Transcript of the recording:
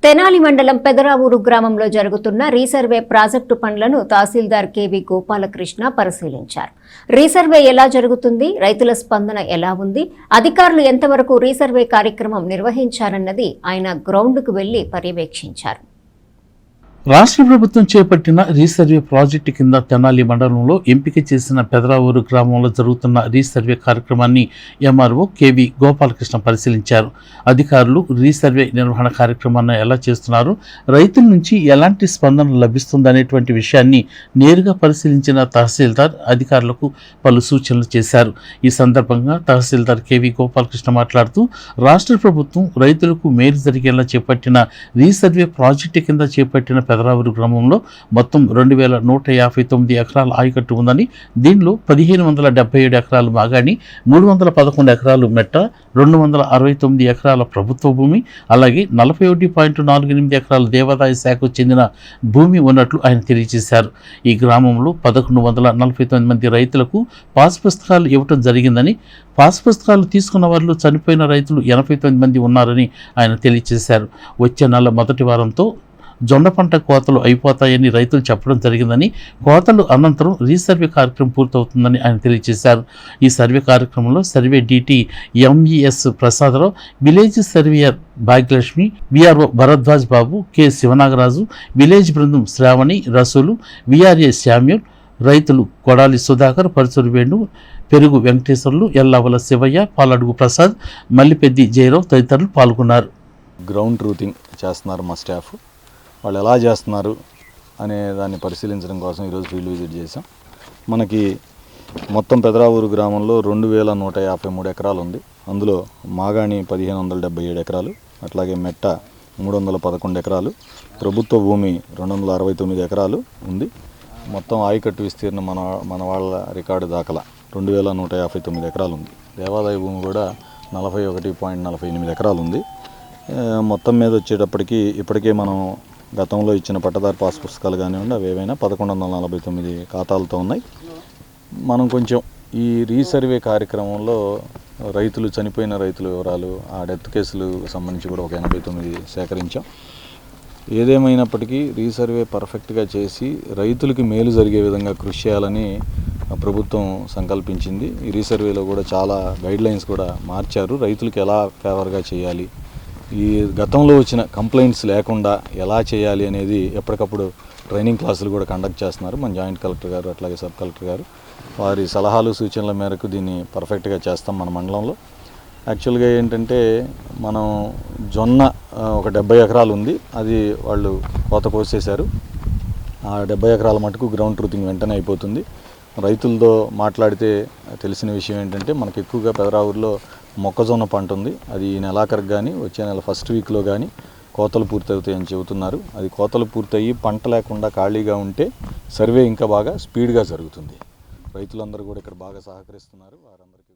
తెనాలి మండలం పెదరావూరు గ్రామంలో జరుగుతున్న రీసర్వే ప్రాజెక్టు పనులను తహసీల్దార్ కెవి గోపాలకృష్ణ పరిశీలించారు. రీసర్వే ఎలా జరుగుతుంది, రైతుల స్పందన ఎలా ఉంది, అధికారులు ఎంతవరకు రీసర్వే కార్యక్రమం నిర్వహించారన్నది ఆయన గ్రౌండ్కు వెళ్లి పర్యవేక్షించారు. రాష్ట్ర ప్రభుత్వం చేపట్టిన రీసర్వే ప్రాజెక్టు కింద తెనాలి మండలంలో ఎంపిక చేసిన పెదరావూరు గ్రామంలో జరుగుతున్న రీసర్వే కార్యక్రమాన్ని ఎంఆర్ఓ కెవి గోపాలకృష్ణ పరిశీలించారు. అధికారులు రీసర్వే నిర్వహణ కార్యక్రమాన్ని ఎలా చేస్తున్నారు, రైతుల నుంచి ఎలాంటి స్పందన లభిస్తుందనేటువంటి విషయాన్ని నేరుగా పరిశీలించిన తహసీల్దార్ అధికారులకు పలు సూచనలు చేశారు. ఈ సందర్భంగా తహసీల్దార్ కెవి గోపాలకృష్ణ మాట్లాడుతూ, రాష్ట్ర ప్రభుత్వం రైతులకు మేలు జరిగేలా చేపట్టిన రీసర్వే ప్రాజెక్టు కింద చేపట్టిన పెదరావూరు గ్రామంలో మొత్తం 2159 ఎకరాల ఆయకట్టు ఉందని, దీనిలో 1577 ఎకరాలు మాగాణి, 311 ఎకరాలు మెట్ట, 269 ఎకరాల ప్రభుత్వ భూమి, అలాగే 41.48 ఎకరాల దేవాదాయ శాఖకు చెందిన భూమి ఉన్నట్లు ఆయన తెలియజేశారు. ఈ గ్రామంలో 1149 మంది రైతులకు పాస్ పుస్తకాలు ఇవ్వటం జరిగిందని, పాస్ పుస్తకాలు తీసుకున్న వారిలో చనిపోయిన రైతులు 89 మంది ఉన్నారని ఆయన తెలియజేశారు. వచ్చే నెల మొదటి వారంతో జొన్న పంట కోతలు అయిపోతాయని రైతులు చెప్పడం జరిగిందని, కోతలు అనంతరం రీసర్వే కార్యక్రమం పూర్తవుతుందని ఆయన తెలియజేశారు. ఈ సర్వే కార్యక్రమంలో survey DT MES Prasadarao, village surveyor Bhagyalakshmi, VRO Bharadwaj Babu, K Sivanagaraju, village బృందం శ్రావణి, రసూలు, విఆర్ఏ శామ్యూల్, రైతులు కొడాలి సుధాకర్, పరుచూరు వేణు, పెరుగు వెంకటేశ్వర్లు, ఎల్లావల శివయ్య, పాలడుగు ప్రసాద్, మల్లిపెద్ది జయరావు తదితరులు పాల్గొన్నారు. గ్రౌండ్ ట్రూతింగ్ చేస్తున్నారు మా స్టాఫ్. వాళ్ళు ఎలా చేస్తున్నారు అనే దాన్ని పరిశీలించడం కోసం ఈరోజు ఫీల్డ్ విజిట్ చేసాం. మనకి మొత్తం పెదరావూరు గ్రామంలో 2153 ఎకరాలు ఉంది. అందులో మాగాణి 1577 ఎకరాలు, అట్లాగే మెట్ట 311 ఎకరాలు, ప్రభుత్వ భూమి 269 ఎకరాలు ఉంది. మొత్తం ఆయకట్టు విస్తీర్ణం మన వాళ్ళ రికార్డు దాఖలా 2159 ఎకరాలు ఉంది. దేవాదాయ భూమి కూడా 41.48 ఎకరాలు ఉంది. మొత్తం మీద వచ్చేటప్పటికి ఇప్పటికే మనం గతంలో ఇచ్చిన పట్టదారు పాస్ పుస్తకాలు కానివ్వండి, అవి ఏవైనా 1149 ఖాతాలతో ఉన్నాయి. మనం కొంచెం ఈ రీసర్వే కార్యక్రమంలో రైతులు, చనిపోయిన రైతుల వివరాలు, ఆ డెత్ కేసులు సంబంధించి కూడా ఒక 89 సేకరించాం. ఏదేమైనప్పటికీ రీసర్వే పర్ఫెక్ట్గా చేసి రైతులకి మేలు జరిగే విధంగా కృషి చేయాలని ప్రభుత్వం సంకల్పించింది. ఈ రీసర్వేలో కూడా చాలా గైడ్లైన్స్ కూడా మార్చారు. రైతులకు ఎలా ఫేవర్గా చేయాలి, ఈ గతంలో వచ్చిన కంప్లైంట్స్ లేకుండా ఎలా చేయాలి అనేది ఎప్పటికప్పుడు ట్రైనింగ్ క్లాసులు కూడా కండక్ట్ చేస్తున్నారు మన జాయింట్ కలెక్టర్ గారు, అట్లాగే సబ్ కలెక్టర్ గారు. వారి సలహాలు సూచనల మేరకు దీన్ని పర్ఫెక్ట్గా చేస్తాం మన మండలంలో. యాక్చువల్గా ఏంటంటే, మనం జొన్న ఒక 70 ఎకరాలు ఉంది, అది వాళ్ళు కోత కోసేశారు. ఆ 70 ఎకరాల మటుకు గ్రౌండ్ ట్రూతింగ్ వెంటనే అయిపోతుంది. రైతులతో మాట్లాడితే తెలిసిన విషయం ఏంటంటే, మనకు ఎక్కువగా పెదరావూరులో మొక్కజొన్న పంట ఉంది. అది ఈ నెలాఖరికి కానీ వచ్చే నెల ఫస్ట్ వీక్లో కానీ కోతలు పూర్తవుతాయని చెబుతున్నారు. అది కోతలు పూర్తయ్యి పంట లేకుండా ఖాళీగా ఉంటే సర్వే ఇంకా బాగా స్పీడ్గా జరుగుతుంది. రైతులందరూ కూడా ఇక్కడ బాగా సహకరిస్తున్నారు. వారందరికీ